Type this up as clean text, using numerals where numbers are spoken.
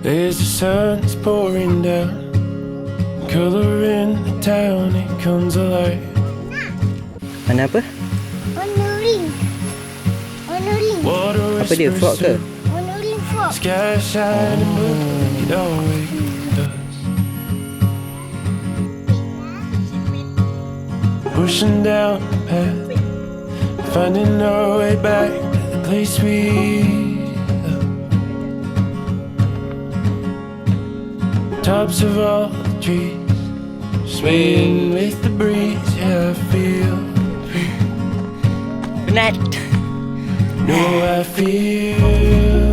As the sun's pouring down, color in the town, it comes alive. Mana apa? Warna ring. Warna ring. Water Apa dia? Frog ke? Warna ring frog. sky shining blue, like it always does. Pushing down the path, finding our way back to the place we love. Tops of all the trees, swaying with the breeze. Yeah, I feel free. Penat. No, I feel